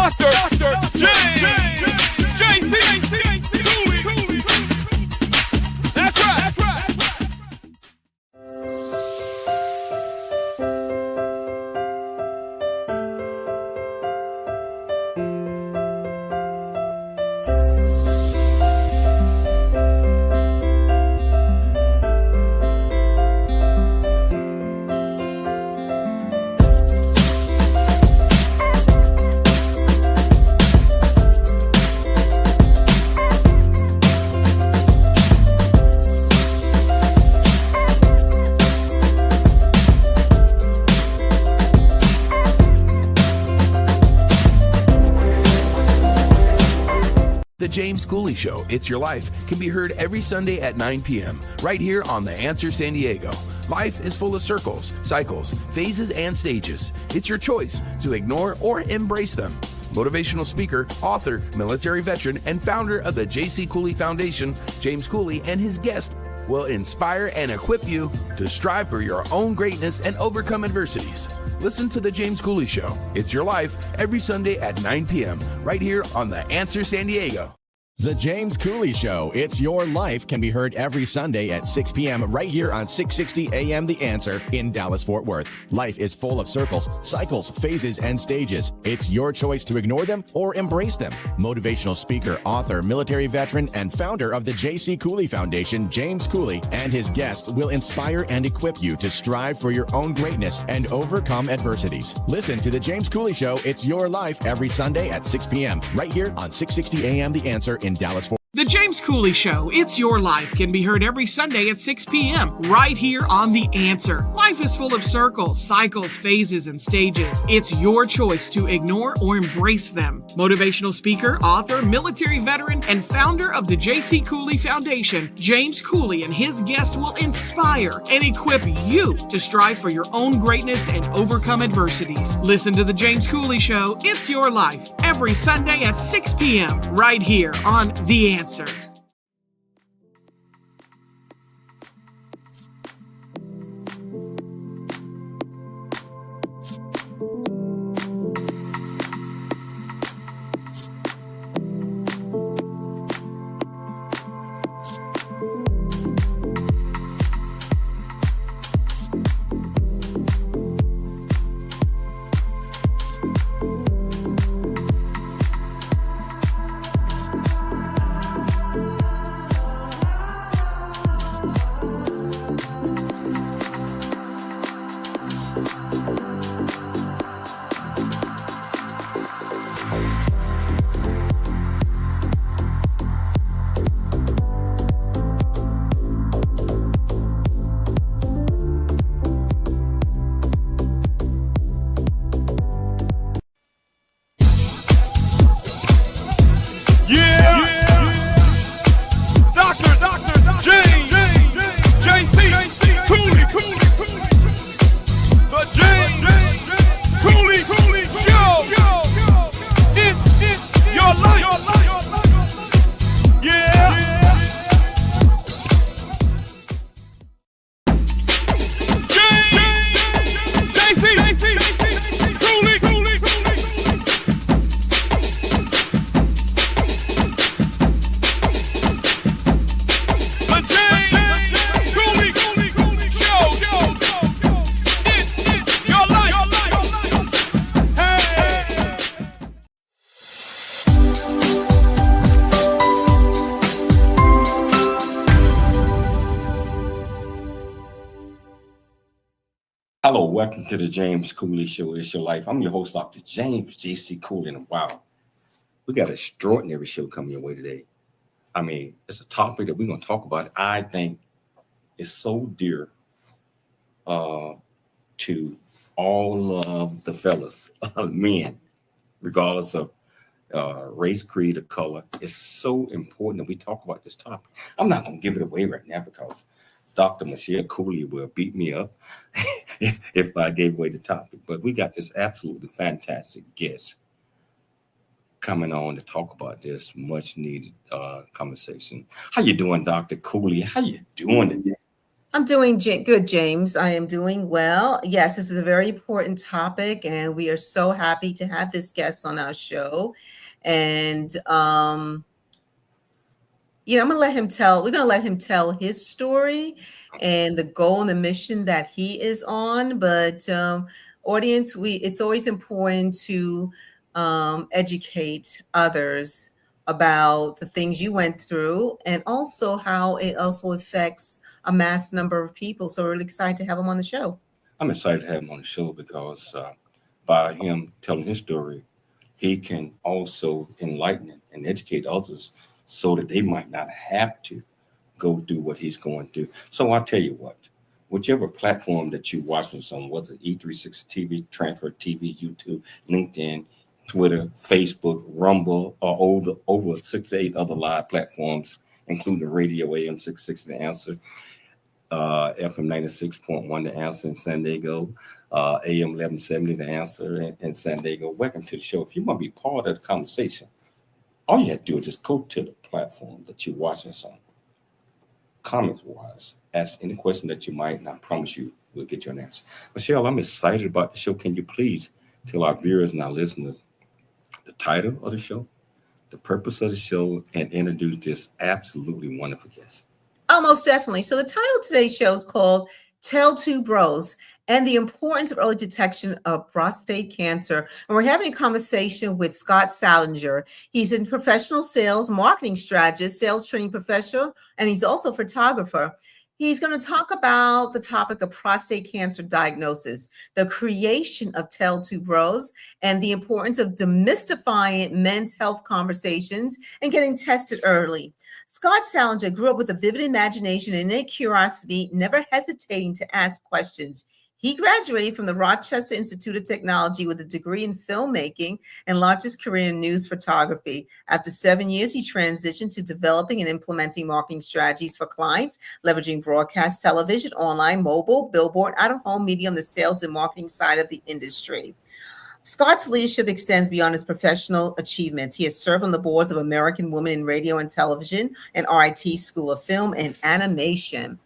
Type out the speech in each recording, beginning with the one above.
Dr. James J.C. Cooley. That's right. The James Cooley Show, It's Your Life, can be heard every Sunday at 9 p.m. right here on The Answer San Diego. Life is full of circles, cycles, phases, and stages. It's your choice to ignore or embrace them. Motivational speaker, author, military veteran, and founder of the J.C. Cooley Foundation, James Cooley, and his guest will inspire and equip you to strive for your own greatness and overcome adversities. Listen to The James Cooley Show, It's Your Life, every Sunday at 9 p.m. right here on The Answer San Diego. The James Cooley Show, It's Your Life, can be heard every Sunday at 6 p.m. right here on 660 AM The Answer in Dallas-Fort Worth. Life is full of circles, cycles, phases, and stages. It's your choice to ignore them or embrace them. Motivational speaker, author, military veteran, and founder of the J.C. Cooley Foundation, James Cooley, and his guests will inspire and equip you to strive for your own greatness and overcome adversities. Listen to The James Cooley Show, It's Your Life, every Sunday at 6 p.m. right here on 660 AM The Answer in Dallas-Fort Worth. The James Cooley Show, It's Your Life, can be heard every Sunday at 6 p.m. right here on The Answer. Life is full of circles, cycles, phases, and stages. It's your choice to ignore or embrace them. Motivational speaker, author, military veteran, and founder of the J.C. Cooley Foundation, James Cooley and his guests will inspire and equip you to strive for your own greatness and overcome adversities. Listen to The James Cooley Show, It's Your Life, every Sunday at 6 p.m. right here on The Answer. Hello, welcome to the James Cooley Show, It's Your Life. I'm your host, Dr. James J.C. Cooley, and wow, we got an extraordinary show coming your way today. I mean, it's a topic that we're going to talk about. I think is so dear to all of the fellas, men, regardless of race, creed, or color. It's so important that we talk about this topic. I'm not going to give it away right now because Dr. Michelle Cooley will beat me up if I gave away the topic. But we got this absolutely fantastic guest coming on to talk about this much needed conversation. How you doing, Dr. Cooley? How you doing today? I'm doing good, James. I am doing well. Yes, this is a very important topic, and we are so happy to have this guest on our show. And I'm gonna let him tell. We're gonna let him tell his story and the goal and the mission that he is on. But audience, it's always important to educate others about the things you went through, and also how it also affects a mass number of people. So we're really excited to have him on the show. I'm excited to have him on the show because by him telling his story, he can also enlighten and educate others so that they might not have to go do what he's going through. So I'll tell you what, whichever platform that you're watching this on, whether E360 TV, Transfer TV, YouTube, LinkedIn, Twitter, Facebook, Rumble, or over 6 to 8 other live platforms, including radio AM 660 The Answer, FM 96.1 The Answer in San Diego, AM 1170 The Answer in San Diego. Welcome to the show. If you want to be part of the conversation, all you have to do is just go to the platform that you're watching this on. Comments-wise, ask any question that you might, and I promise you we'll get you an answer. Michelle, I'm excited about the show. Can you please tell our viewers and our listeners the title of the show, the purpose of the show, and introduce this absolutely wonderful guest? Oh, most definitely. So the title of today's show is called Tell2Bros and the Importance of Early Detection of Prostate Cancer. And we're having a conversation with Scott Saldinger. He's a professional sales marketing strategist, sales training professional, and he's also a photographer. He's going to talk about the topic of prostate cancer diagnosis, the creation of Tell2Bros, and the importance of demystifying men's health conversations and getting tested early. Scott Saldinger grew up with a vivid imagination and innate curiosity, never hesitating to ask questions. He graduated from the Rochester Institute of Technology with a degree in filmmaking and launched his career in news photography. After 7 years, he transitioned to developing and implementing marketing strategies for clients, leveraging broadcast television, online, mobile, billboard, out-of-home media on the sales and marketing side of the industry. Scott's leadership extends beyond his professional achievements. He has served on the boards of American Women in Radio and Television and RIT School of Film and Animation.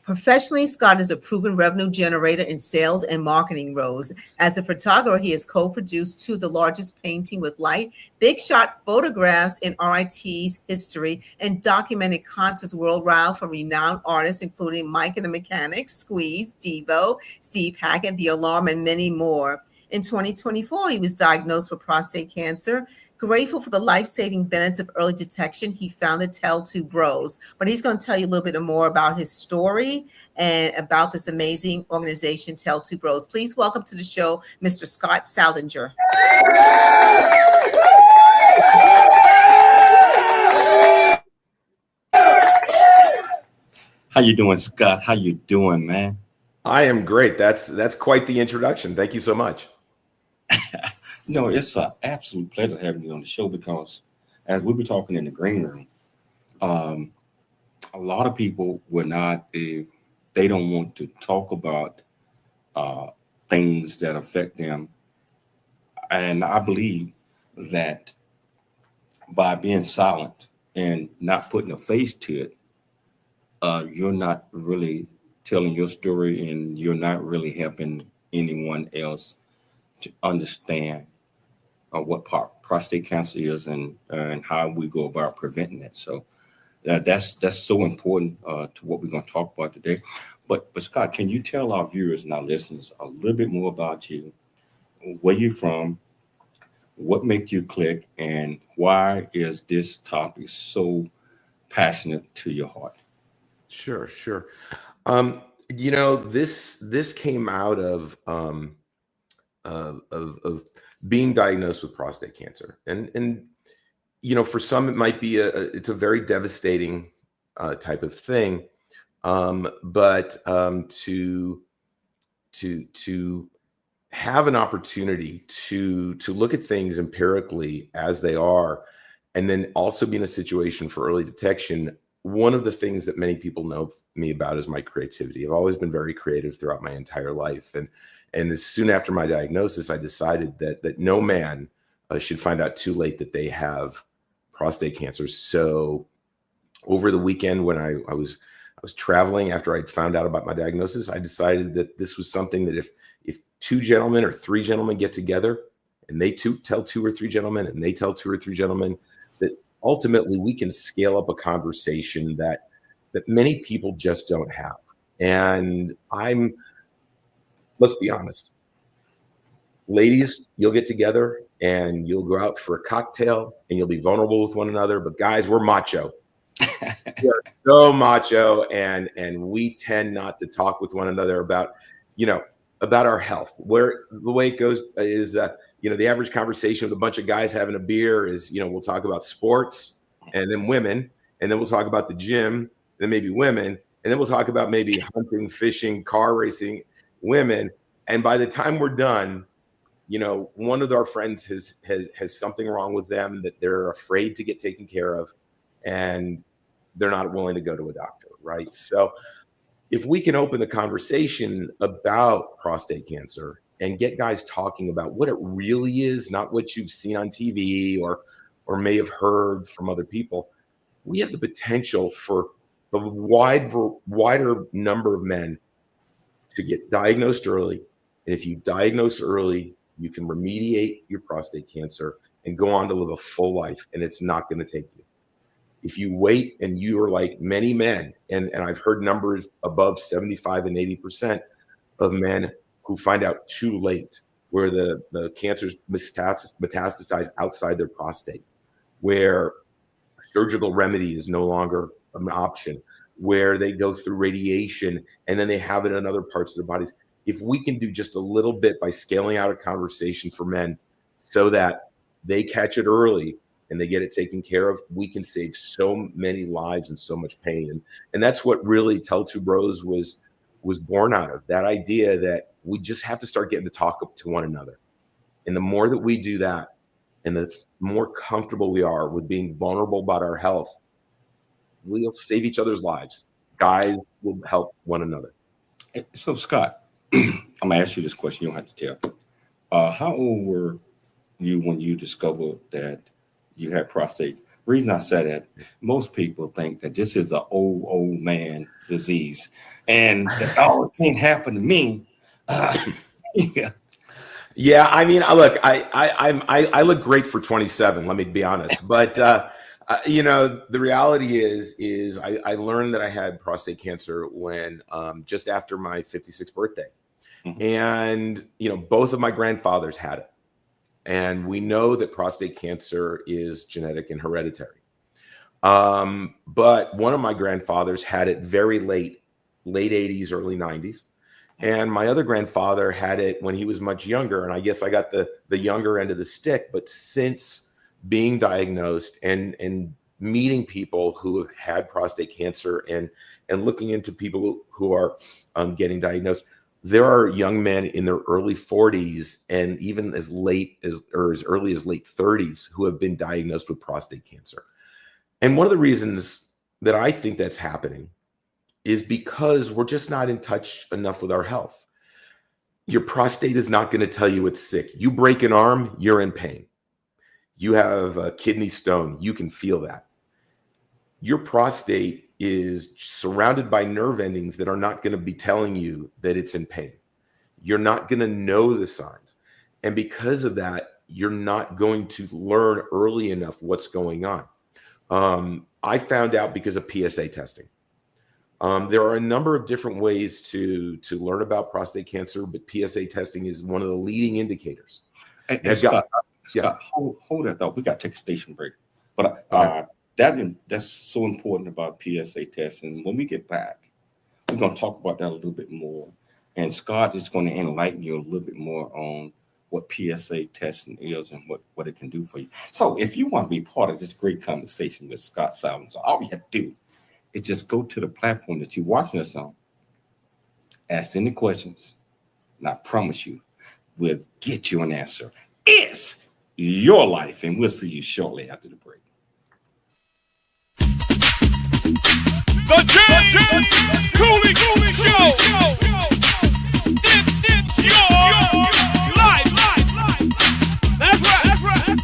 Professionally, Scott is a proven revenue generator in sales and marketing roles. As a photographer, he has co-produced 2 of the largest painting with light, big shot photographs in RIT's history, and documented concerts worldwide from renowned artists, including Mike and the Mechanics, Squeeze, Devo, Steve Hackett, The Alarm, and many more. In 2024, he was diagnosed with prostate cancer. Grateful for the life-saving benefits of early detection, he founded Tell2Bros. But he's going to tell you a little bit more about his story and about this amazing organization, Tell2Bros. Please welcome to the show, Mr. Scott Saldinger. How you doing, Scott? How you doing, man? I am great. That's quite the introduction. Thank you so much. No, it's an absolute pleasure having you on the show because as we were talking in the green room, a lot of people were not, they don't want to talk about things that affect them. And I believe that by being silent and not putting a face to it, you're not really telling your story and you're not really helping anyone else to understand what prostate cancer is and how we go about preventing it. So that's so important to what we're going to talk about today. But Scott, can you tell our viewers and our listeners a little bit more about you, where you're from, what makes you click, and why is this topic so passionate to your heart? Sure. This came out of being diagnosed with prostate cancer, and for some it might be it's a very devastating type of thing, but to have an opportunity to look at things empirically as they are, and then also be in a situation for early detection. One of the things that many people know me about is my creativity. I've always been very creative throughout my entire life. And as soon after my diagnosis, I decided that no man should find out too late that they have prostate cancer. So over the weekend when I was was traveling after I found out about my diagnosis. I decided that this was something that if two gentlemen or three gentlemen get together and they tell two or three gentlemen and they tell two or three gentlemen, that ultimately we can scale up a conversation that many people just don't have. And let's be honest, ladies, you'll get together and you'll go out for a cocktail and you'll be vulnerable with one another. But guys, we're macho. We're so macho, and we tend not to talk with one another about our health. Where the way it goes is, the average conversation with a bunch of guys having a beer is, we'll talk about sports and then women, and then we'll talk about the gym, then maybe women, and then we'll talk about maybe hunting, fishing, car racing, women. And by the time we're done, one of our friends has something wrong with them that they're afraid to get taken care of, and they're not willing to go to a doctor, right? So if we can open the conversation about prostate cancer and get guys talking about what it really is, not what you've seen on TV or may have heard from other people, we have the potential for a wider number of men to get diagnosed early. And if you diagnose early, you can remediate your prostate cancer and go on to live a full life, and it's not going to take you. If you wait and you are like many men, and I've heard numbers above 75 and 80% of men who find out too late, where the cancers metastasize outside their prostate, where surgical remedy is no longer an option, where they go through radiation and then they have it in other parts of their bodies. If we can do just a little bit by scaling out a conversation for men so that they catch it early and they get it taken care of, we can save so many lives and so much pain. And that's what really Tell2Bros was born out of, that idea that we just have to start getting to talk to one another. And the more that we do that, and the more comfortable we are with being vulnerable about our health, we'll save each other's lives. Guys will help one another. So, Scott, I'm going to ask you this question. You don't have to tell. How old were you when you discovered that you had prostate? The reason I said that, most people think that this is an old man disease, and that, it can't happen to me. Yeah, I mean, look, I look great for 27. Let me be honest, but the reality is I learned that I had prostate cancer when just after my 56th birthday, and both of my grandfathers had it. And we know that prostate cancer is genetic and hereditary. But one of my grandfathers had it very late 80s, early 90s. And my other grandfather had it when he was much younger. And I guess I got the younger end of the stick. But since being diagnosed and meeting people who have had prostate cancer and looking into people who are getting diagnosed, there are young men in their early 40s and even as early as late 30s who have been diagnosed with prostate cancer. And one of the reasons that I think that's happening is because we're just not in touch enough with our health. Your prostate is not going to tell you it's sick. You break an arm, you're in pain. You have a kidney stone, you can feel that. Your prostate is surrounded by nerve endings that are not going to be telling you that it's in pain. You're not going to know the signs. And because of that, you're not going to learn early enough what's going on. I found out because of PSA testing. There are a number of different ways to learn about prostate cancer, but PSA testing is one of the leading indicators. And Scott, hold that thought. We got to take a station break. But that's so important about PSA testing. When we get back, we're going to talk about that a little bit more. And Scott is going to enlighten you a little bit more on what PSA testing is and what it can do for you. So if you want to be part of this great conversation with Scott Saldinger, all you have to do is just go to the platform that you're watching us on, ask any questions, and I promise you, we'll get you an answer. It's your life, and we'll see you shortly after the break. The James Cooley Show. It's your life. That's right.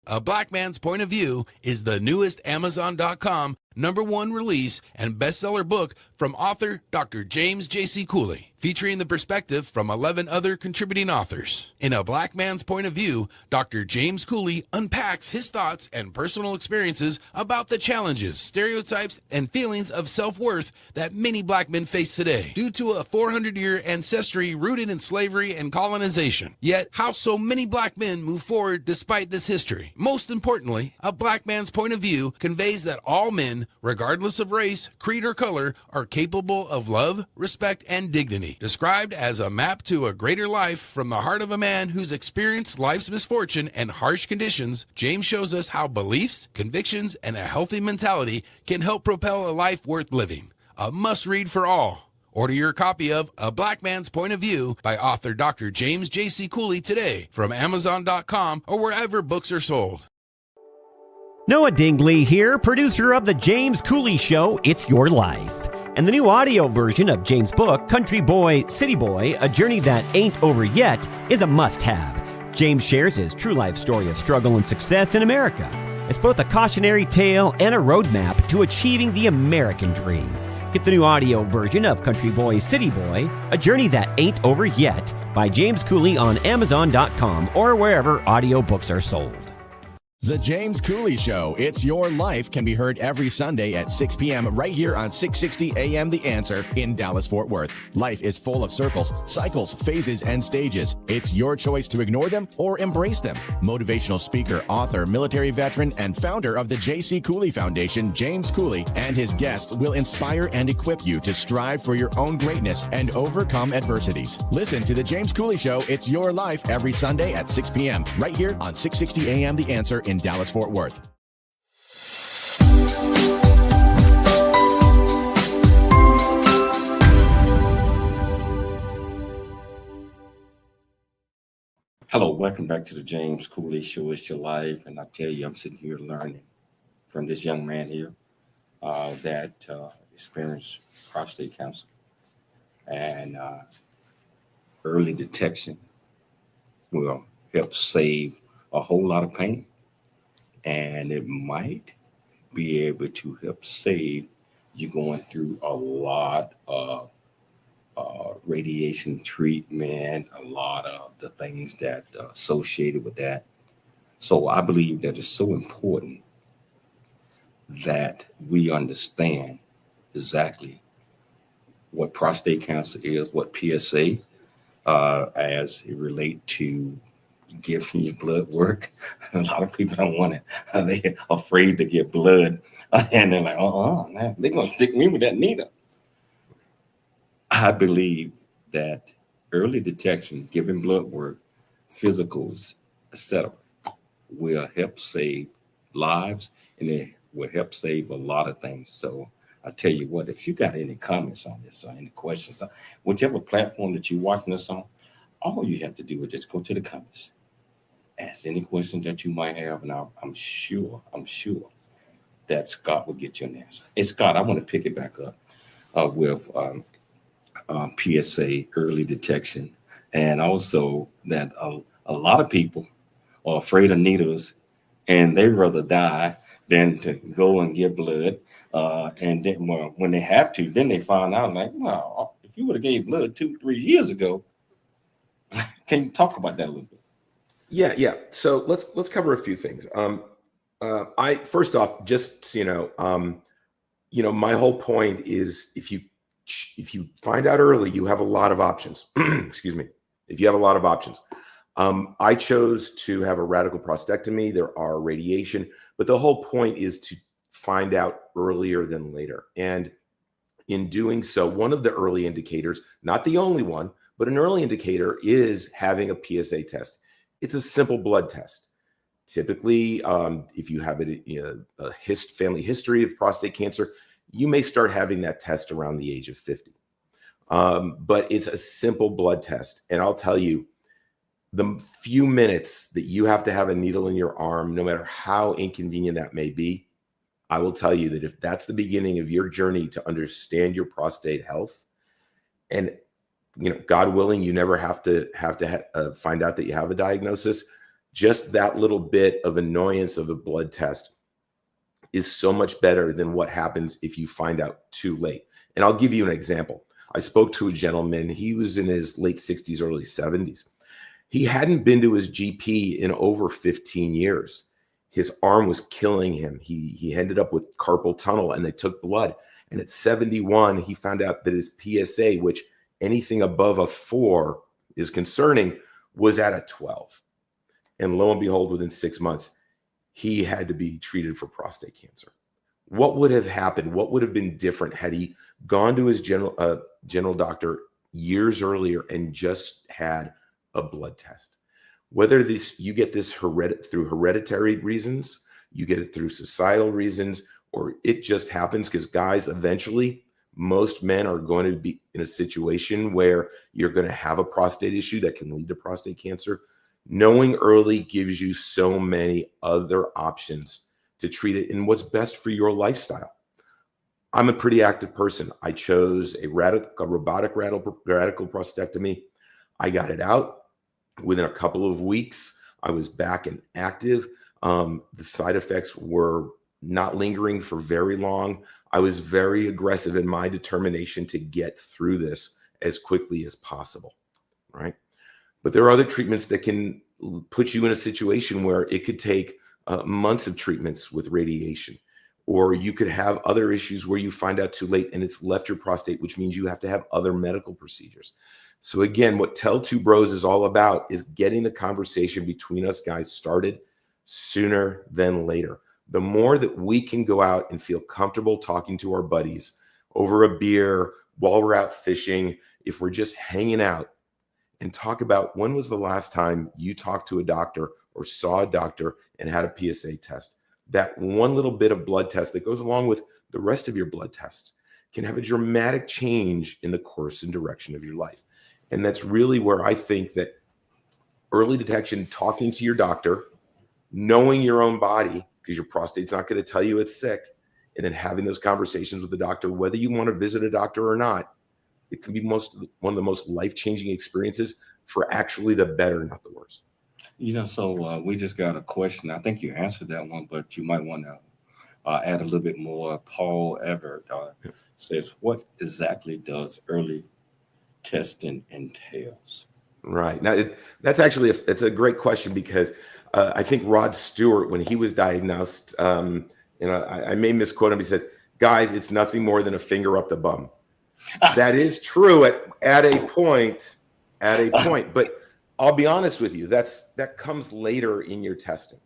A Black Man's Point of View is the newest Amazon.com #1 release and bestseller book from author Dr. James J.C. Cooley, featuring the perspective from 11 other contributing authors. In A Black Man's Point of View, Dr. James Cooley unpacks his thoughts and personal experiences about the challenges, stereotypes, and feelings of self-worth that many black men face today due to a 400-year ancestry rooted in slavery and colonization. Yet, how so many black men move forward despite this history. Most importantly, A Black Man's Point of View conveys that all men, regardless of race, creed, or color, are capable of love, respect, and dignity. Described as a map to a greater life from the heart of a man who's experienced life's misfortune and harsh conditions, James shows us how beliefs, convictions, and a healthy mentality can help propel a life worth living. A must-read for all. Order your copy of A Black Man's Point of View by author Dr. James J.C. Cooley today from Amazon.com or wherever books are sold. Noah Dingley here, producer of The James Cooley Show, It's Your Life. And the new audio version of James' book, Country Boy, City Boy, A Journey That Ain't Over Yet, is a must-have. James shares his true life story of struggle and success in America. It's both a cautionary tale and a roadmap to achieving the American dream. Get the new audio version of Country Boy, City Boy, A Journey That Ain't Over Yet by James Cooley on Amazon.com or wherever audiobooks are sold. The James Cooley Show, It's Your Life, can be heard every Sunday at 6 p.m. right here on 660 AM The Answer in Dallas-Fort Worth. Life is full of circles, cycles, phases, and stages. It's your choice to ignore them or embrace them. Motivational speaker, author, military veteran, and founder of the J.C. Cooley Foundation, James Cooley, and his guests will inspire and equip you to strive for your own greatness and overcome adversities. Listen to The James Cooley Show, It's Your Life, every Sunday at 6 p.m. right here on 660 AM The Answer in Dallas-Fort Worth. Hello, welcome back to the James Cooley Show. It's Your Life, and I tell you, I'm sitting here learning from this young man here that experienced prostate cancer, and early detection will help save a whole lot of pain. And it might be able to help save you going through a lot of radiation treatment, a lot of the things that are associated with that. So I believe that it's so important that we understand exactly what prostate cancer is, what PSA, as it relates to giving your blood work. A lot of people don't want it. They're afraid to get blood. And they're like, man, they're going to stick me with that needle. I believe that early detection, giving blood work, physicals, etc., will help save lives, and it will help save a lot of things. So I tell you what, if you got any comments on this or any questions, whichever platform that you're watching this on, all you have to do is just go to the comments. Ask any question that you might have, and I'm sure that Scott will get you an answer. Hey, Scott, I want to pick it back up with PSA, early detection, and also that a lot of people are afraid of needles, and they rather die than to go and give blood. And then when they have to, then they find out, like, well, if you would have gave blood 2-3 years ago. Can you talk about that a little bit? Yeah. So let's cover a few things. I first off, just so my whole point is if you find out early, you have a lot of options. Excuse me. If you have a lot of options, I chose to have a radical prostatectomy. There are radiation, but the whole point is to find out earlier than later. And in doing so, one of the early indicators, not the only one, but an early indicator is having a PSA test. It's a simple blood test. Typically, if you have a family history of prostate cancer, you may start having that test around the age of 50. But it's a simple blood test. And I'll tell you, the few minutes that you have to have a needle in your arm, no matter how inconvenient that may be, I will tell you that if that's the beginning of your journey to understand your prostate health, and God willing, you never have to find out that you have a diagnosis. Just that little bit of annoyance of a blood test is so much better than what happens if you find out too late. And I'll give you an example. I spoke to a gentleman. He was in his late 60s, early 70s. He hadn't been to his GP in over 15 years. His arm was killing him. He ended up with carpal tunnel, and they took blood. And at 71, he found out that his PSA, which anything above a 4 is concerning, was at a 12. And lo and behold, within 6 months, he had to be treated for prostate cancer. What would have happened? What would have been different had he gone to his general doctor years earlier and just had a blood test? Whether you get this through hereditary reasons, you get it through societal reasons, or it just happens because, guys, eventually most men are going to be in a situation where you're going to have a prostate issue that can lead to prostate cancer. Knowing early gives you so many other options to treat it in what's best for your lifestyle. I'm a pretty active person. I chose a robotic radical prostatectomy. I got it out. Within a couple of weeks, I was back and active. The side effects were not lingering for very long. I was very aggressive in my determination to get through this as quickly as possible, right? But there are other treatments that can put you in a situation where it could take months of treatments with radiation, or you could have other issues where you find out too late and it's left your prostate, which means you have to have other medical procedures. So again, what Tell2Bros is all about is getting the conversation between us guys started sooner than later. The more that we can go out and feel comfortable talking to our buddies over a beer while we're out fishing, if we're just hanging out, and talk about when was the last time you talked to a doctor or saw a doctor and had a PSA test. That one little bit of blood test that goes along with the rest of your blood tests can have a dramatic change in the course and direction of your life. And that's really where I think that early detection, talking to your doctor, knowing your own body, because your prostate's not going to tell you it's sick, and then having those conversations with the doctor, whether you want to visit a doctor or not, it can be one of the most life-changing experiences for actually the better, not the worse. So we just got a question. I think you answered that one, but you might want to add a little bit more. Paul Everett says, what exactly does early testing entails? Right. Now, that's actually it's a great question, because I think Rod Stewart, when he was diagnosed, I may misquote him. He said, guys, it's nothing more than a finger up the bum. That is true at a point, but I'll be honest with you, that comes later in your testing.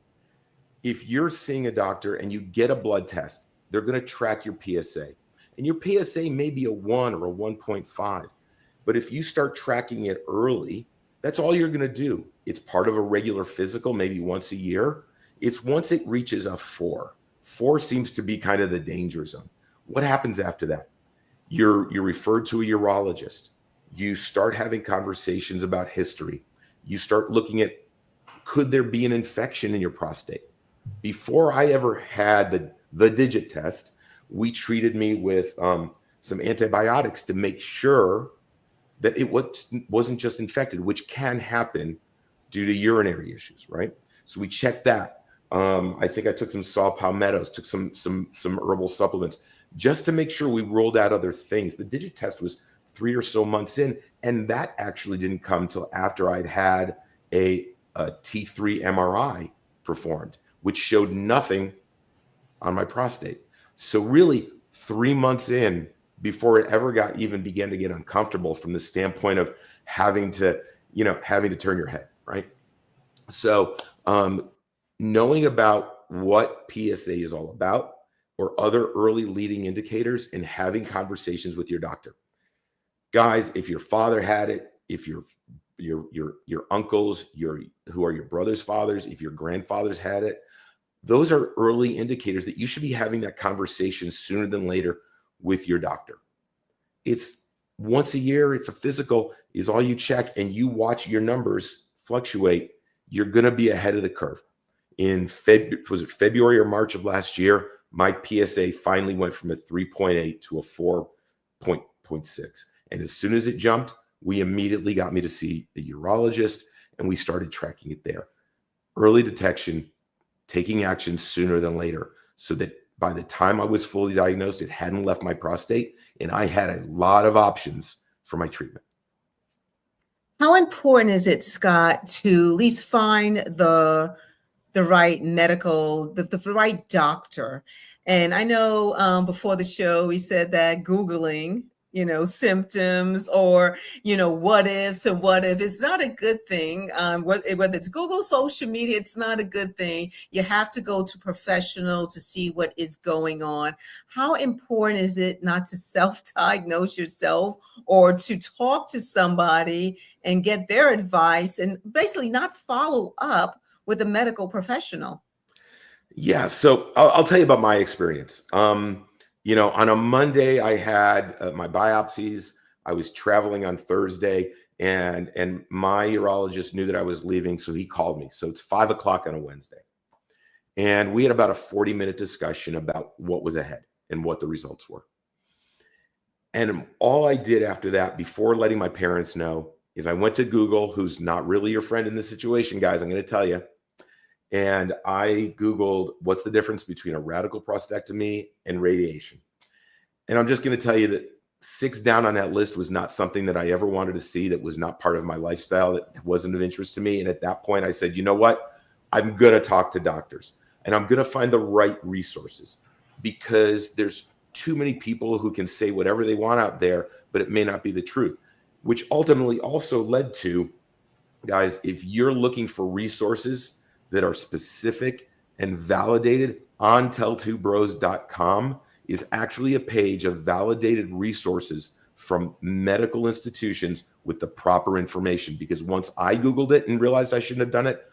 If you're seeing a doctor and you get a blood test, they're going to track your PSA, and your PSA may be a 1 or a 1.5. But if you start tracking it early, that's all you're going to do. It's part of a regular physical, maybe once a year. It's once it reaches a 4. 4 seems to be kind of the danger zone. What happens after that? You're referred to a urologist. You start having conversations about history. You start looking at, could there be an infection in your prostate? Before I ever had the digit test, we treated me with some antibiotics to make sure that it wasn't just infected, which can happen due to urinary issues, right? So we checked that. I think I took some saw palmettos, took some herbal supplements, just to make sure we ruled out other things. The digit test was 3 or so months in, and that actually didn't come till after I'd had a T3 MRI performed, which showed nothing on my prostate. So really 3 months in before it ever began to get uncomfortable from the standpoint of having to turn your head, right? So knowing about what PSA is all about, or other early leading indicators, and having conversations with your doctor. Guys, if your father had it, if your uncles, who are your brother's fathers, if your grandfathers had it, those are early indicators that you should be having that conversation sooner than later with your doctor. It's once a year. If a physical is all you check and you watch your numbers fluctuate, you're going to be ahead of the curve. In February or March of last year, my PSA finally went from a 3.8 to a 4.6. And as soon as it jumped, we immediately got me to see a urologist, and we started tracking it there. Early detection, taking action sooner than later, so that by the time I was fully diagnosed, it hadn't left my prostate, and I had a lot of options for my treatment. How important is it, Scott, to at least find the right medical, the right doctor? And I know before the show, we said that Googling, symptoms or, what ifs and what if, it's not a good thing. Whether it's Google, social media, it's not a good thing. You have to go to professional to see what is going on. How important is it not to self-diagnose yourself or to talk to somebody and get their advice and basically not follow up with a medical professional? Yeah, so I'll tell you about my experience. On a Monday, I had my biopsies. I was traveling on Thursday, and my urologist knew that I was leaving, so he called me. So it's 5 o'clock on a Wednesday. And we had about a 40-minute discussion about what was ahead and what the results were. And all I did after that, before letting my parents know, is I went to Google, who's not really your friend in this situation, guys, I'm going to tell you. And I Googled, what's the difference between a radical prostatectomy and radiation? And I'm just going to tell you that 6 down on that list was not something that I ever wanted to see, that was not part of my lifestyle, that wasn't of interest to me. And at that point, I said, you know what? I'm going to talk to doctors, and I'm going to find the right resources, because there's too many people who can say whatever they want out there, but it may not be the truth, which ultimately also led to, guys, if you're looking for resources that are specific and validated, on Tell2Bros.com is actually a page of validated resources from medical institutions with the proper information. Because once I Googled it and realized I shouldn't have done it,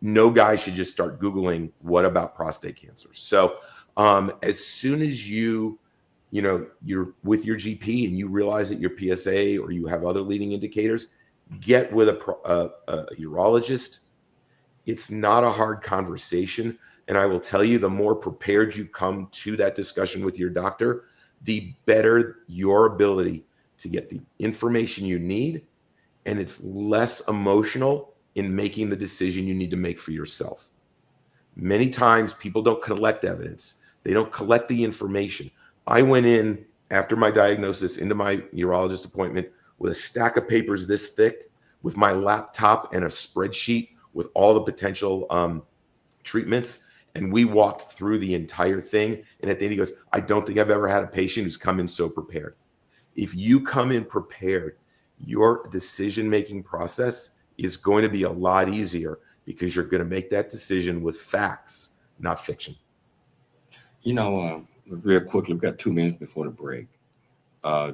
no guy should just start Googling, what about prostate cancer? So as soon as you're with your GP and you realize that your PSA or you have other leading indicators, get with a urologist. It's not a hard conversation. And I will tell you, the more prepared you come to that discussion with your doctor, the better your ability to get the information you need. And it's less emotional in making the decision you need to make for yourself. Many times people don't collect evidence. They don't collect the information. I went in after my diagnosis into my urologist appointment with a stack of papers this thick, with my laptop and a spreadsheet with all the potential treatments. And we walked through the entire thing. And at the end, he goes, I don't think I've ever had a patient who's come in so prepared. If you come in prepared, your decision-making process is going to be a lot easier, because you're going to make that decision with facts, not fiction. Real quickly, we've got 2 minutes before the break.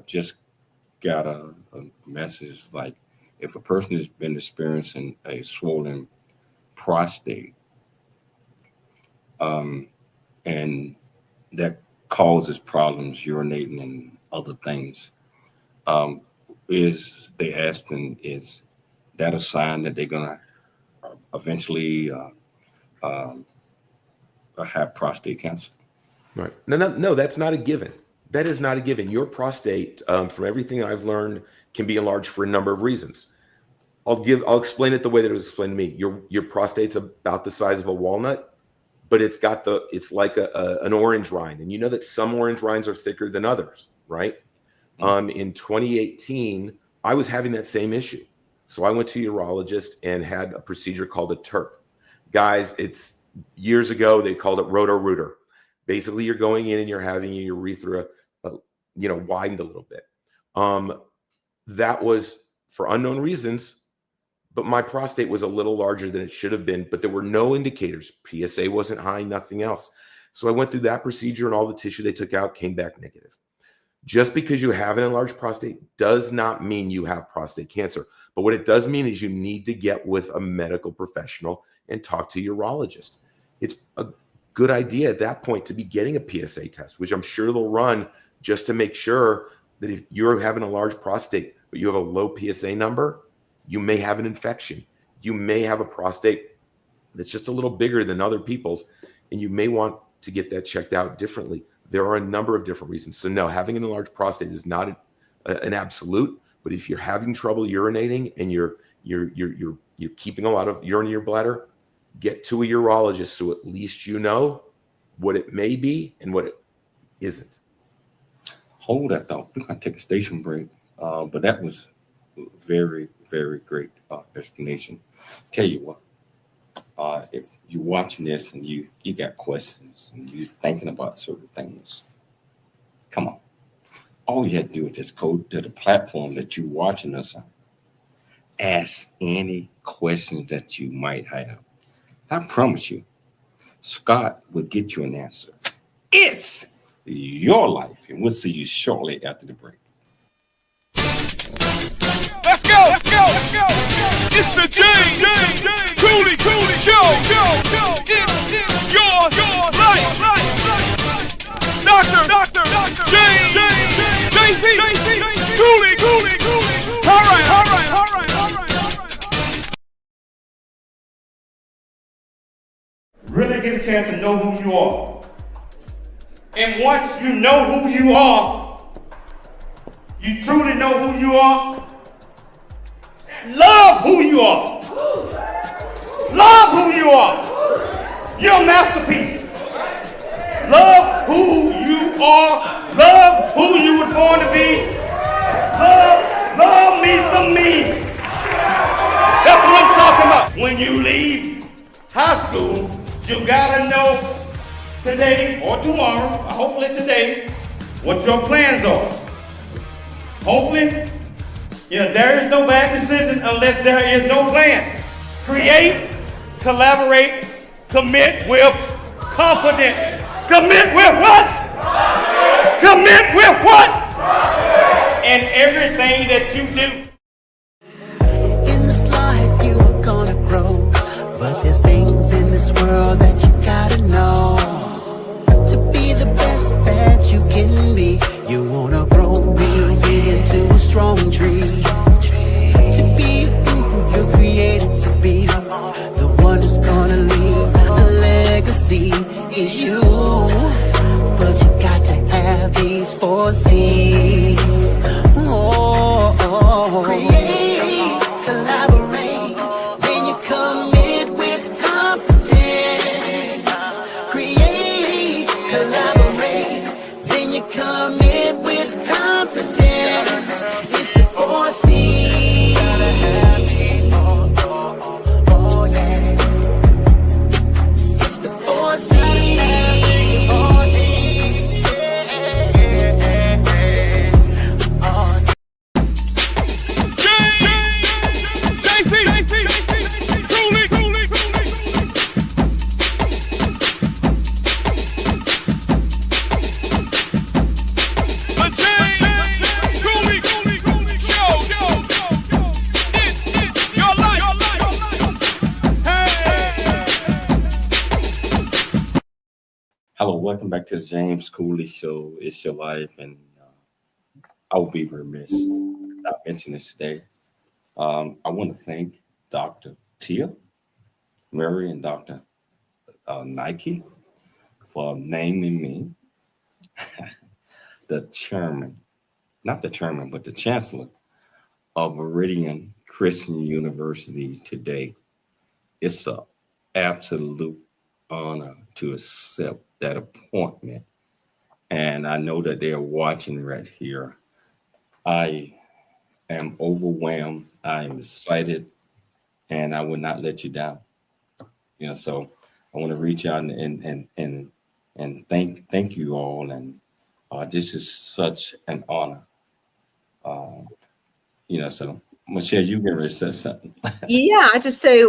Just got a message like, if a person has been experiencing a swollen prostate, and that causes problems urinating and other things, is that a sign that they're gonna eventually have prostate cancer? Right. No, that's not a given. That is not a given. Your prostate, from everything I've learned, can be enlarged for a number of reasons. I'll explain it the way that it was explained to me. Your prostate's about the size of a walnut, but it's like an orange rind. And you know that some orange rinds are thicker than others, right? In 2018, I was having that same issue. So I went to a urologist and had a procedure called a TURP. Guys, it's years ago, they called it roto-rooter. Basically, you're going in and you're having your urethra, widened a little bit. That was for unknown reasons, but my prostate was a little larger than it should have been, but there were no indicators. PSA wasn't high, nothing else. So I went through that procedure, and all the tissue they took out came back negative. Just because you have an enlarged prostate does not mean you have prostate cancer. But what it does mean is you need to get with a medical professional and talk to your urologist. It's a good idea at that point to be getting a PSA test, which I'm sure they'll run just to make sure that if you're having a large prostate, but you have a low PSA number, you may have an infection. You may have a prostate that's just a little bigger than other people's, and you may want to get that checked out differently. There are a number of different reasons. So no, having an enlarged prostate is not an absolute, but if you're having trouble urinating and you're keeping a lot of urine in your bladder, get to a urologist so at least you know what it may be and what it isn't. Hold that thought. We're going to take a station break. But that was very, very great explanation. Tell you what, if you're watching this and you got questions and you're thinking about certain things, come on. All you have to do is just go to the platform that you're watching us on. Ask any questions that you might have. I promise you, Scott will get you an answer. It's your life, and we'll see you shortly after the break. Let's go, let's go, let's go. It's the James Cooley Show. It's your life. Doctor James JC Cooley. All right. Really get a chance to know who you are. And once you know who you are, you truly know who you are, love who you are. Love who you are. You're a masterpiece. Love who you are. Love who you were born to be. Love me some me. That's what I'm talking about. When you leave high school, you gotta know today or tomorrow, or hopefully today, what your plans are. Hopefully, there is no bad decision unless there is no plan. Create, collaborate, commit with confidence. Commit with what? Commit with what? And everything that you do. In this life you are gonna grow, but there's things in this world that you gotta know. To be the best that you can be, you wanna grow real big into a strong tree. To be who you're created to be, the one who's gonna leave a legacy is you. But you got to have these 4 C's. Create, collaborate, then you commit with confidence. Create, collaborate, then you commit with confidence. It's the 4 C's. Oh yeah. It's the 4 C's. Hello, welcome back to the James Cooley Show. It's your life, and I will be remiss not mentioning this today. I want to thank Dr. Tia, Mary, and Dr. Nike for naming me the chairman, not the chairman, but the chancellor of Meridian Christian University today. It's an absolute honor to accept that appointment. And I know that they're watching right here. I am overwhelmed. I am excited, and I will not let you down. So I want to reach out and thank you all. And this is such an honor. So Michelle, you can ready to say something. Yeah, I just say,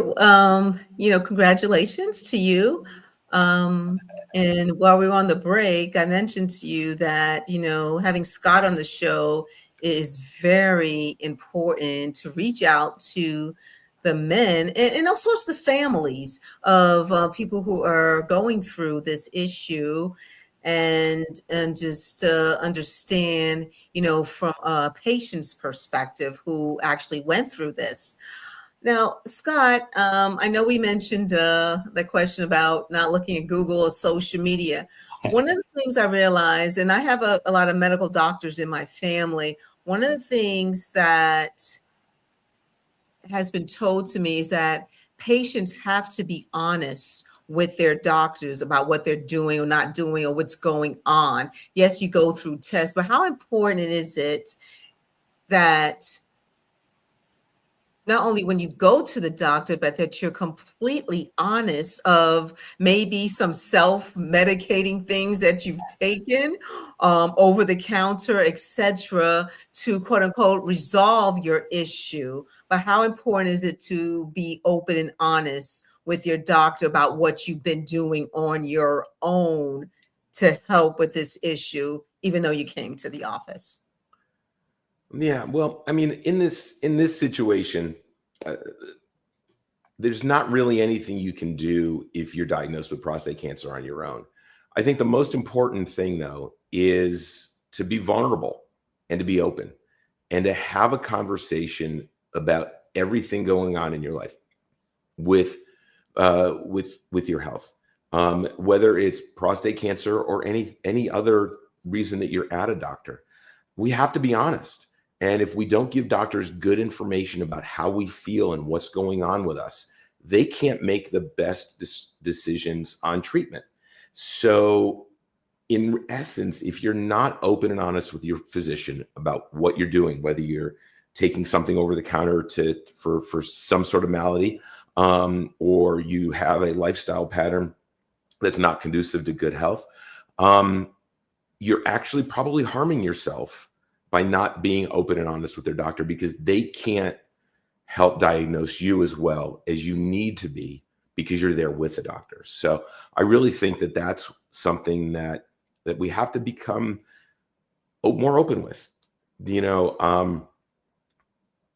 congratulations to you. And while we were on the break, I mentioned to you that, having Scott on the show is very important to reach out to the men and also the families of people who are going through this issue and just understand, from a patient's perspective who actually went through this. Now, Scott, I know we mentioned the question about not looking at Google or social media. One of the things I realized, and I have a lot of medical doctors in my family, one of the things that has been told to me is that patients have to be honest with their doctors about what they're doing or not doing or what's going on. Yes, you go through tests, but how important is it that not only when you go to the doctor, but that you're completely honest of maybe some self-medicating things that you've taken over the counter, etc., to quote unquote resolve your issue. But how important is it to be open and honest with your doctor about what you've been doing on your own to help with this issue, even though you came to the office? Yeah, well, I mean, in this situation, there's not really anything you can do if you're diagnosed with prostate cancer on your own. I think the most important thing, though, is to be vulnerable and to be open and to have a conversation about everything going on in your life with your health, whether it's prostate cancer or any other reason that you're at a doctor. We have to be honest. And if we don't give doctors good information about how we feel and what's going on with us, they can't make the best decisions on treatment. So in essence, if you're not open and honest with your physician about what you're doing, whether you're taking something over the counter for some sort of malady, or you have a lifestyle pattern that's not conducive to good health, you're actually probably harming yourself by not being open and honest with their doctor, because they can't help diagnose you as well as you need to be because you're there with the doctor. So I really think that that's something that we have to become more open with. You know,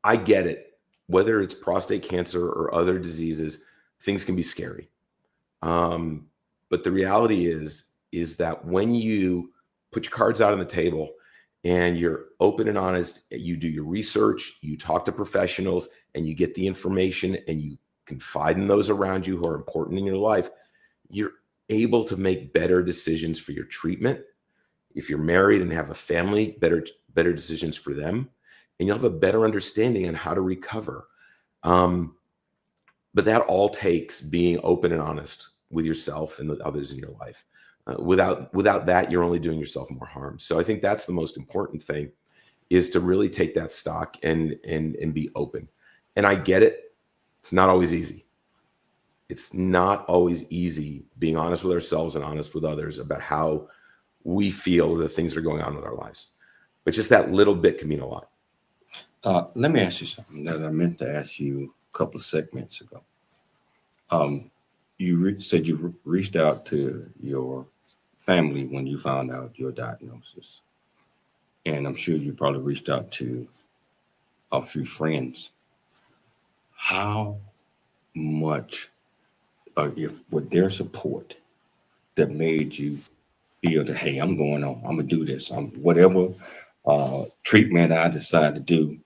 I get it. Whether it's prostate cancer or other diseases, things can be scary. But the reality is that when you put your cards out on the table and you're open and honest, you do your research, you talk to professionals, and you get the information and you confide in those around you who are important in your life, you're able to make better decisions for your treatment. If you're married and have a family, better decisions for them, and you'll have a better understanding on how to recover. But that all takes being open and honest with yourself and with others in your life. Without that, you're only doing yourself more harm. So I think that's the most important thing, is to really take that stock and be open. And I get it. It's not always easy. It's not always easy being honest with ourselves and honest with others about how we feel, the things that are going on with our lives. But just that little bit can mean a lot. Let me ask you something that I meant to ask you a couple of segments ago. You said you reached out to your family when you found out your diagnosis. And I'm sure you probably reached out to a few friends. How much, if with their support, that made you feel that, hey, I'm going on, I'm going to do this. Whatever treatment I decide to do,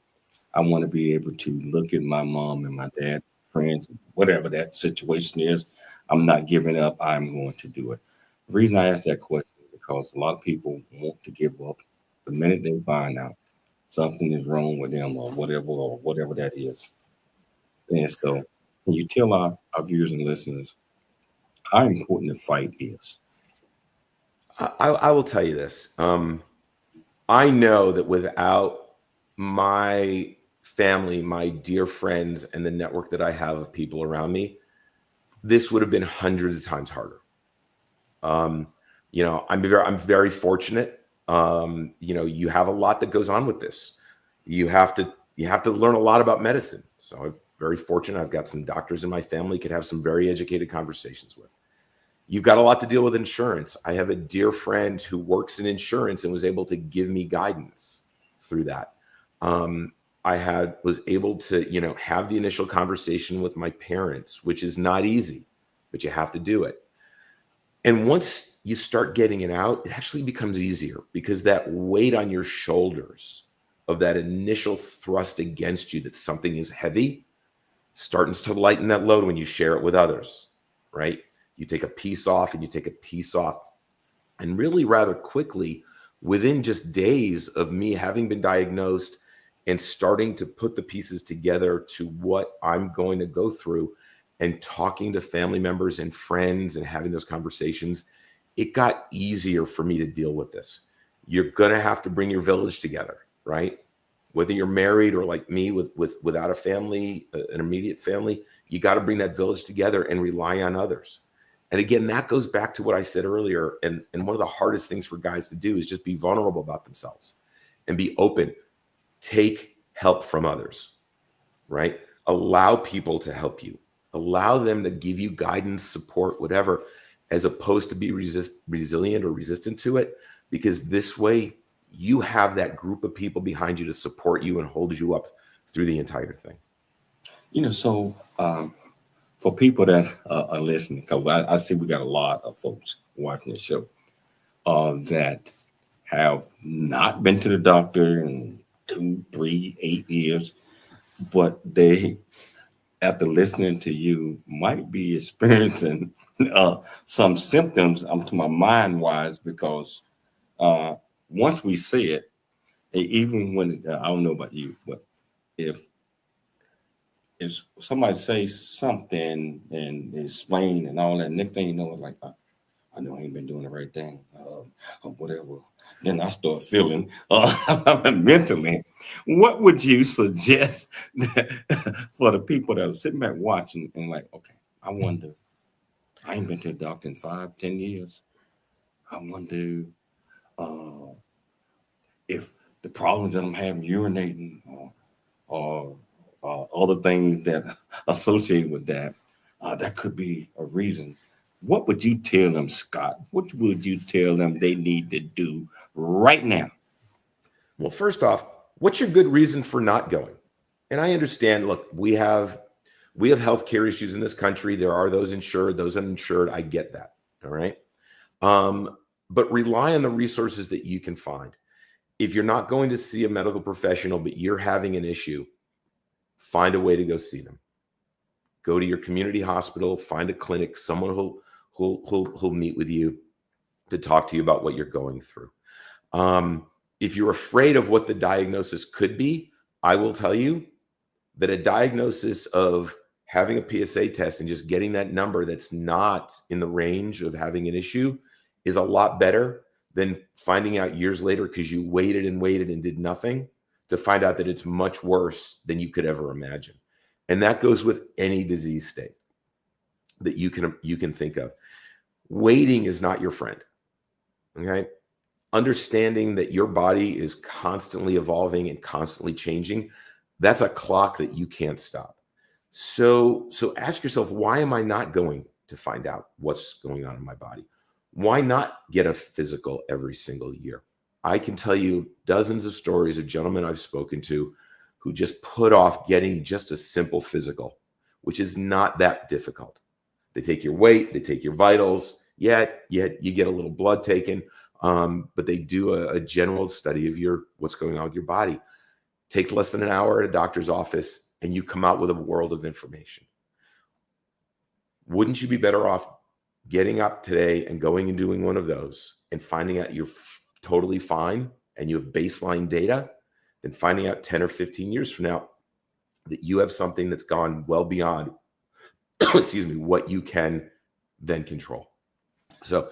I want to be able to look at my mom and my dad, friends, whatever that situation is. I'm not giving up. I'm going to do it. The reason I ask that question is because a lot of people want to give up the minute they find out something is wrong with them or whatever that is. And so can you tell our viewers and listeners how important the fight is? I will tell you this. I know that without my family, my dear friends, and the network that I have of people around me, this would have been hundreds of times harder. You know, I'm very fortunate. You know, you have a lot that goes on with this. You have to learn a lot about medicine. So I'm very fortunate. I've got some doctors in my family could have some very educated conversations with. You've got a lot to deal with insurance. I have a dear friend who works in insurance and was able to give me guidance through that. I was able to, you know, have the initial conversation with my parents, which is not easy, but you have to do it. And once you start getting it out, it actually becomes easier, because that weight on your shoulders of that initial thrust against you that something is heavy starts to lighten that load when you share it with others, right? You take a piece off and you take a piece off. And really rather quickly, within just days of me having been diagnosed and starting to put the pieces together to what I'm going to go through, and talking to family members and friends and having those conversations, it got easier for me to deal with this. You're going to have to bring your village together, right? Whether you're married or like me without a family, an immediate family, you got to bring that village together and rely on others. And again, that goes back to what I said earlier. And one of the hardest things for guys to do is just be vulnerable about themselves and be open. Take help from others, right? Allow people to help you. Allow them to give you guidance, support, whatever, as opposed to be resilient or resistant to it. Because this way you have that group of people behind you to support you and hold you up through the entire thing. So for people that are listening, because I see we got a lot of folks watching the show that have not been to the doctor in 2, 3, 8 years, but they, after listening to you, might be experiencing some symptoms to my mind wise, because once we see it, even when I don't know about you, but if somebody says something and explain and all that, next thing you know, it's like, I know I ain't been doing the right thing, or whatever. Then I start feeling mentally. What would you suggest for the people that are sitting back watching and like, okay, I wonder, I ain't been to the doctor in 5, 10 years. I wonder if the problems that I'm having urinating or other things that associated with that, that could be a reason. What would you tell them, Scott? What would you tell them they need to do right now? Well, first off, what's your good reason for not going? And I understand, look, we have healthcare issues in this country. There are those insured, those uninsured. I get that. All right. But rely on the resources that you can find. If you're not going to see a medical professional, but you're having an issue, find a way to go see them. Go to your community hospital, find a clinic, someone who'll meet with you to talk to you about what you're going through. If you're afraid of what the diagnosis could be, I will tell you that a diagnosis of having a PSA test and just getting that number that's not in the range of having an issue is a lot better than finding out years later, because you waited and did nothing, to find out that it's much worse than you could ever imagine. And that goes with any disease state that you can think of. Waiting is not your friend. Okay? Understanding that your body is constantly evolving and constantly changing, that's a clock that you can't stop. So ask yourself, why am I not going to find out what's going on in my body? Why not get a physical every single year? I can tell you dozens of stories of gentlemen I've spoken to who just put off getting just a simple physical, which is not that difficult. They take your weight, they take your vitals, yet you get a little blood taken, but they do a general study of what's going on with your body. Take less than an hour at a doctor's office, and you come out with a world of information. Wouldn't you be better off getting up today and going and doing one of those and finding out you're totally fine and you have baseline data than finding out 10 or 15 years from now that you have something that's gone well beyond what you can then control? So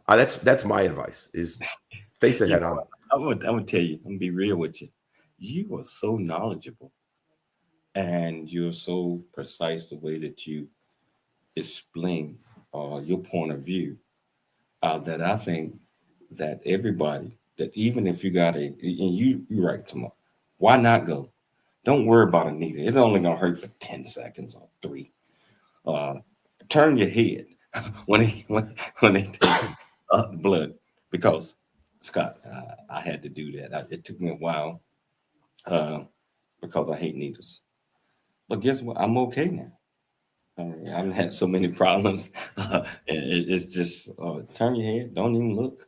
that's my advice, is face it head on. I'm gonna tell you, I'm gonna be real with you. You are so knowledgeable and you're so precise the way that you explain your point of view, that I think that everybody, that even if you got and you're right, tomorrow, why not go? Don't worry about a needle. It's only going to hurt for 10 seconds or 3. Turn your head when they take blood, because Scott, I had to do that. It took me a while because I hate needles. But guess what? I'm okay now. I've had so many problems. It's just turn your head, don't even look.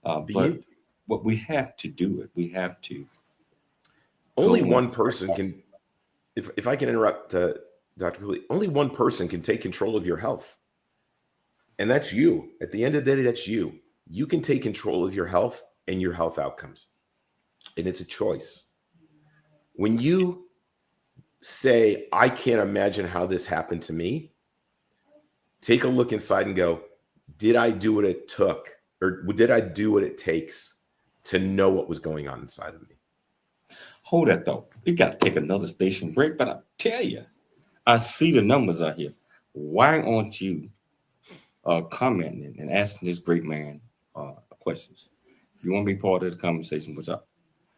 But we have to do it. We have to. Only one person can, if I can interrupt, Dr. Cooley, only one person can take control of your health. And that's you. At the end of the day, that's you. You can take control of your health and your health outcomes. And it's a choice. When you say, I can't imagine how this happened to me, take a look inside and go, did I do what it took, or did I do what it takes to know what was going on inside of me? Hold that thought. We got to take another station break, but I tell you, I see the numbers out here. Why aren't you commenting and asking this great man questions? If you want to be part of the conversation, what's up?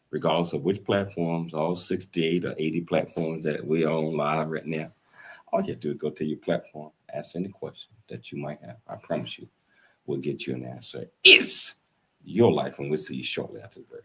Regardless of which platforms, all 68 or 80 platforms that we are on live right now, all you have to do is go to your platform, ask any question that you might have. I promise you, we'll get you an answer. It's your life, and we'll see you shortly after the break.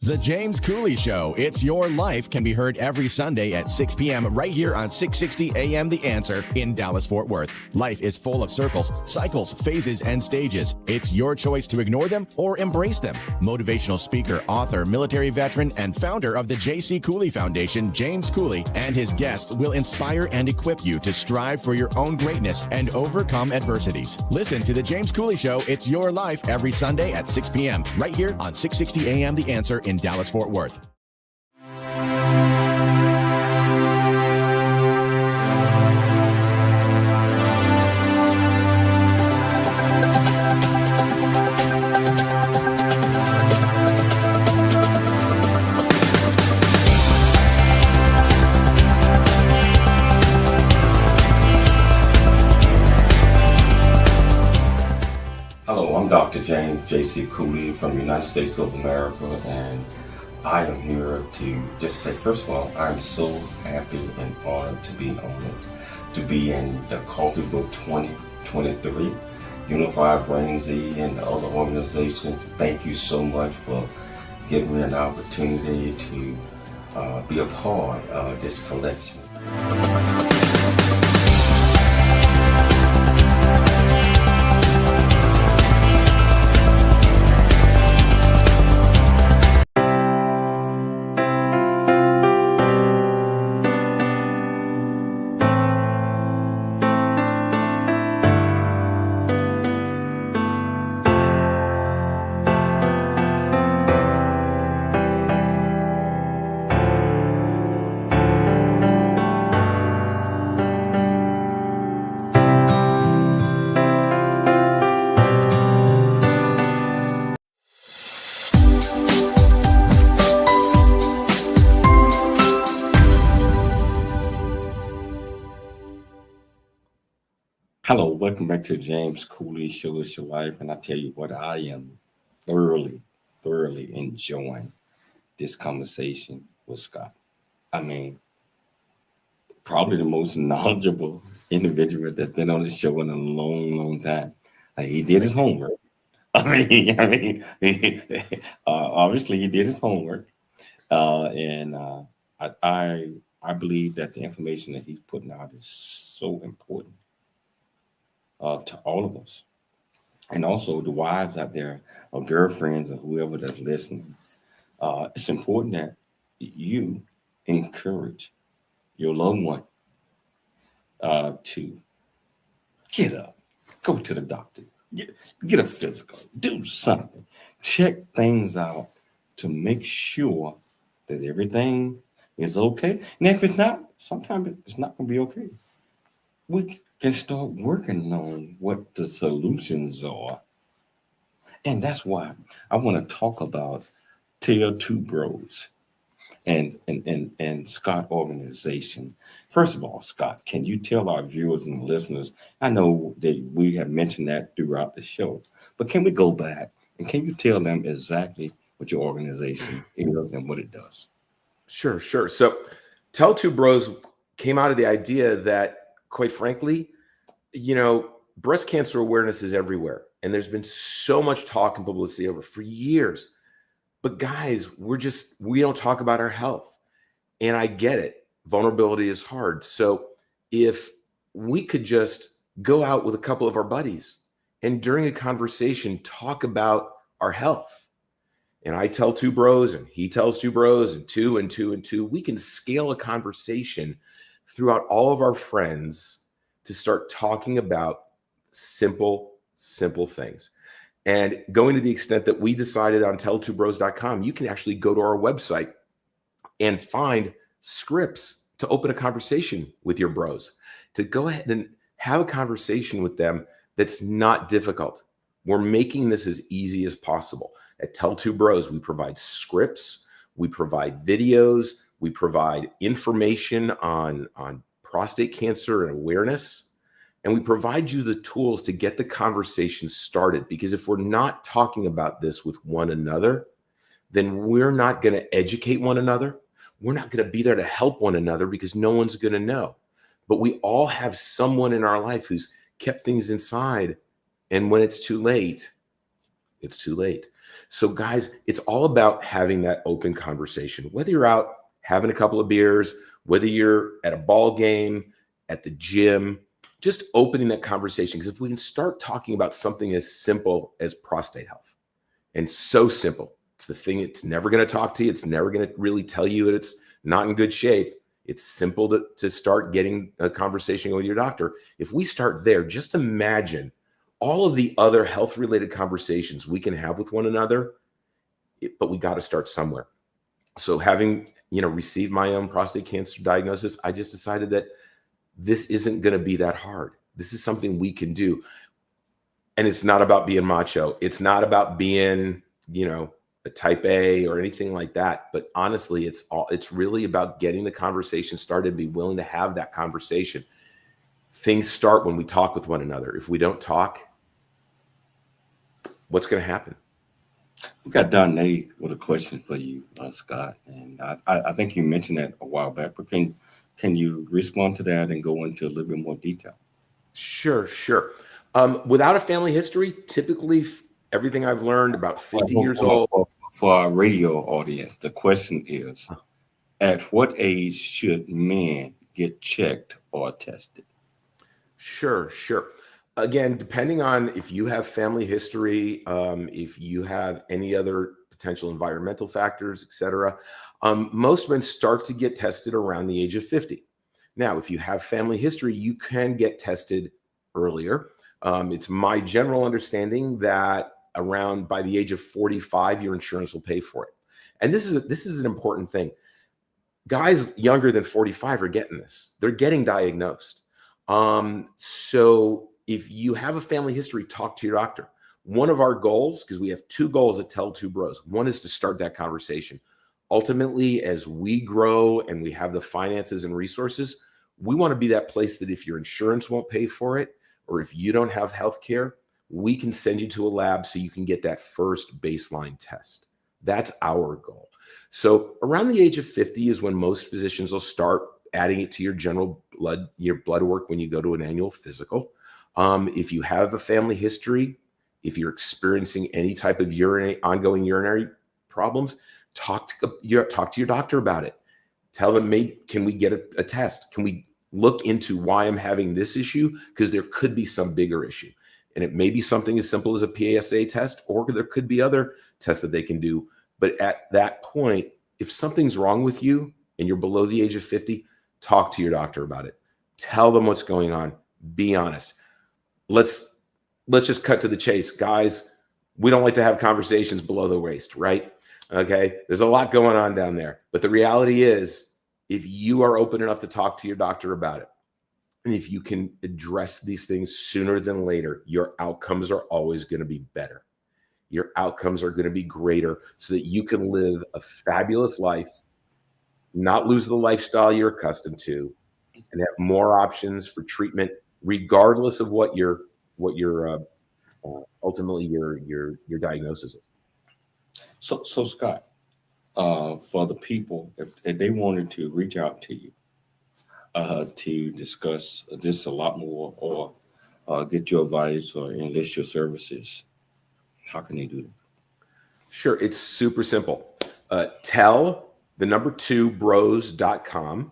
The James Cooley Show, It's Your Life, can be heard every Sunday at 6 p.m. right here on 660 AM The Answer in Dallas-Fort Worth. Life is full of circles, cycles, phases, and stages. It's your choice to ignore them or embrace them. Motivational speaker, author, military veteran, and founder of the J.C. Cooley Foundation, James Cooley, and his guests will inspire and equip you to strive for your own greatness and overcome adversities. Listen to The James Cooley Show, It's Your Life, every Sunday at 6 p.m. right here on 660 AM The Answer in Dallas-Fort Worth. Hello, I'm Dr. James J.C. Cooley from the United States of America, and I am here to just say, first of all, I'm so happy and honored to be honored to be in the Coffee Book 2023, Unified Brain Z and the other organizations. Thank you so much for giving me an opportunity to be a part of this collection. Hello, welcome back to James Cooley Show, It's Your Life. And I tell you what, I am thoroughly enjoying this conversation with Scott. I mean, probably the most knowledgeable individual that's been on the show in a long time. He did his homework. Obviously he did his homework. And I believe that the information that he's putting out is so important to all of us, and also the wives out there, or girlfriends, or whoever that's listening. It's important that you encourage your loved one to get up, go to the doctor, get a physical, do something, check things out to make sure that everything is okay. And if it's not, sometimes it's not going to be okay. We can start working on what the solutions are. And that's why I want to talk about Tell2Bros and Scott organization. First of all, Scott, can you tell our viewers and listeners, I know that we have mentioned that throughout the show, but can we go back and can you tell them exactly what your organization is and what it does? Sure. So Tell2Bros came out of the idea that, quite frankly, breast cancer awareness is everywhere. And there's been so much talk and publicity over for years. But guys, we don't talk about our health. And I get it. Vulnerability is hard. So if we could just go out with a couple of our buddies and during a conversation, talk about our health. And I tell 2 bros and he tells 2 bros and two and two and two. We can scale a conversation throughout all of our friends to start talking about simple things. And going to the extent that we decided on Tell2Bros.com, you can actually go to our website and find scripts to open a conversation with your bros, to go ahead and have a conversation with them that's not difficult. We're making this as easy as possible. At Tell2Bros, we provide scripts, we provide videos, we provide information on prostate cancer and awareness, and we provide you the tools to get the conversation started. Because if we're not talking about this with one another, then we're not going to educate one another. We're not going to be there to help one another because no one's going to know. But we all have someone in our life who's kept things inside. And when it's too late, it's too late. So guys, it's all about having that open conversation, whether you're out having a couple of beers, whether you're at a ball game, at the gym, just opening that conversation. Because if we can start talking about something as simple as prostate health, and so simple, it's the thing it's never going to talk to you. It's never going to really tell you that it's not in good shape. It's simple to start getting a conversation with your doctor. If we start there, just imagine all of the other health-related conversations we can have with one another, but we got to start somewhere. So having, received my own prostate cancer diagnosis, I just decided that this isn't going to be that hard. This is something we can do. And it's not about being macho. It's not about being, a type A or anything like that. But honestly, it's really about getting the conversation started, be willing to have that conversation. Things start when we talk with one another. If we don't talk, what's going to happen? We got Don Nate with a question for you, Scott. And I think you mentioned that a while back, but can you respond to that and go into a little bit more detail? Sure. Without a family history, typically everything I've learned about 50 years old. For our radio audience, the question is, at what age should men get checked or tested? Sure. Again, depending on if you have family history, if you have any other potential environmental factors, etc., most men start to get tested around the age of 50. Now, if you have family history, you can get tested earlier. It's my general understanding that around by the age of 45, your insurance will pay for it. And this is an important thing. Guys younger than 45 are getting this. They're getting diagnosed. So if you have a family history, talk to your doctor. One of our goals, because we have 2 goals at Tell2Bros. One is to start that conversation. Ultimately, as we grow and we have the finances and resources, we want to be that place that if your insurance won't pay for it, or if you don't have health care, we can send you to a lab so you can get that first baseline test. That's our goal. So around the age of 50 is when most physicians will start adding it to your general blood work when you go to an annual physical. If you have a family history, if you're experiencing any type of ongoing urinary problems, talk to your doctor about it. Tell them, can we get a test? Can we look into why I'm having this issue? Because there could be some bigger issue. And it may be something as simple as a PSA test, or there could be other tests that they can do. But at that point, if something's wrong with you and you're below the age of 50, talk to your doctor about it. Tell them what's going on. Be honest. Let's just cut to the chase. Guys, we don't like to have conversations below the waist, right? Okay. There's a lot going on down there. But the reality is, if you are open enough to talk to your doctor about it, and if you can address these things sooner than later, your outcomes are always going to be better. Your outcomes are going to be greater so that you can live a fabulous life, not lose the lifestyle you're accustomed to, and have more options for treatment, regardless of what your ultimately your diagnosis is. So Scott, for the people, if they wanted to reach out to you to discuss this a lot more, or get your advice or enlist your services, how can they do that? Sure, it's super simple. Tell2Bros.com,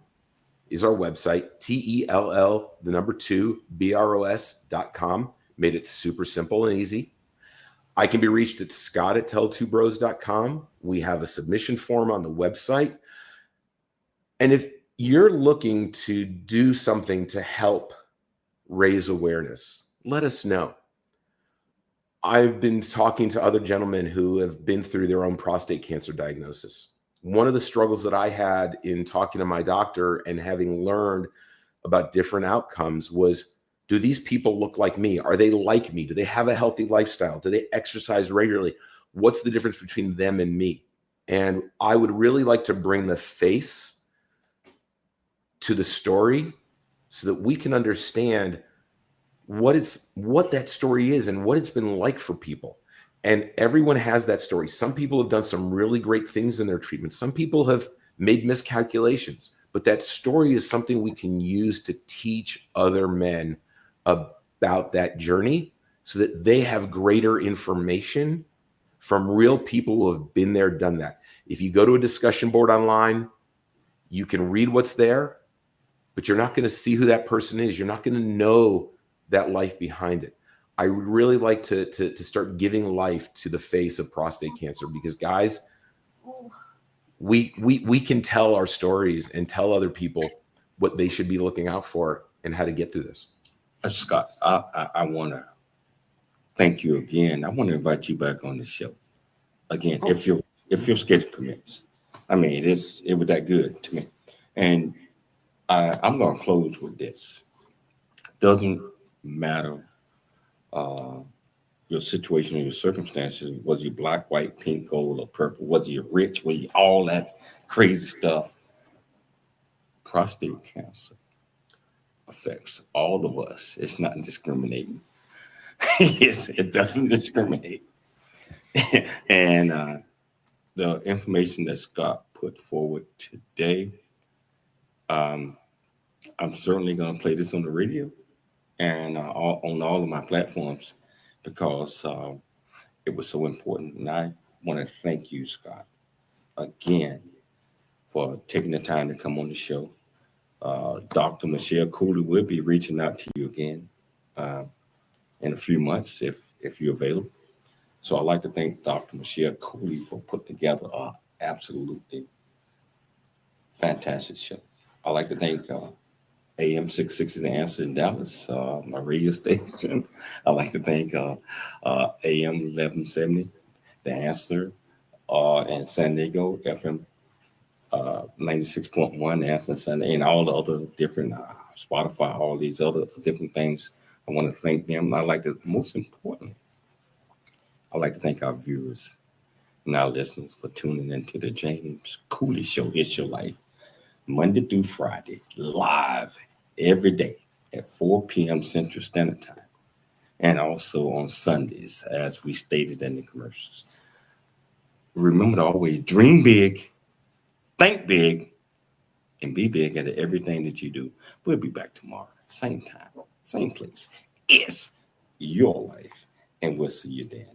is our website, TELL2BROS.com. Made it super simple and easy. I can be reached at Scott@Tell2Bros.com. We have a submission form on the website. And if you're looking to do something to help raise awareness, let us know. I've been talking to other gentlemen who have been through their own prostate cancer diagnosis. One of the struggles that I had in talking to my doctor and having learned about different outcomes was, do these people look like me? Are they like me? Do they have a healthy lifestyle? Do they exercise regularly? What's the difference between them and me? And I would really like to bring the face to the story so that we can understand what that story is and what it's been like for people. And everyone has that story. Some people have done some really great things in their treatment. Some people have made miscalculations, but that story is something we can use to teach other men about that journey so that they have greater information from real people who have been there, done that. If you go to a discussion board online, you can read what's there, but you're not going to see who that person is. You're not going to know that life behind it. I would really like to start giving life to the face of prostate cancer, because guys, we can tell our stories and tell other people what they should be looking out for and how to get through this. Scott, I want to thank you again. I want to invite you back on the show again, if your schedule permits. I mean, it was that good to me, and I'm going to close with this. Doesn't matter your situation or your circumstances, whether you're black, white, pink, gold, or purple, whether you're rich, whether you're all that crazy stuff. Prostate cancer affects all of us. It's not discriminating. It doesn't discriminate. And the information that Scott put forward today, I'm certainly going to play this on the radio and on all of my platforms, because it was so important. And I want to thank you, Scott, again, for taking the time to come on the show. Dr. Michelle Cooley will be reaching out to you again in a few months if you're available. So I'd like to thank Dr. Michelle Cooley for putting together an absolutely fantastic show. I'd like to thank AM 660 The Answer in Dallas, my radio station. I'd like to thank AM 1170 The Answer in San Diego, FM 96.1 The Answer in San Diego, and all the other different Spotify, all these other different things. I want to thank them. Most importantly, I'd like to thank our viewers and our listeners for tuning into the James Cooley Show. It's Your Life, Monday through Friday, live every day at 4 p.m. Central Standard Time, and also on Sundays, as we stated in the commercials. Remember to always dream big, think big, and be big at everything that you do. We'll be back tomorrow, same time, same place. It's Your Life, and we'll see you then.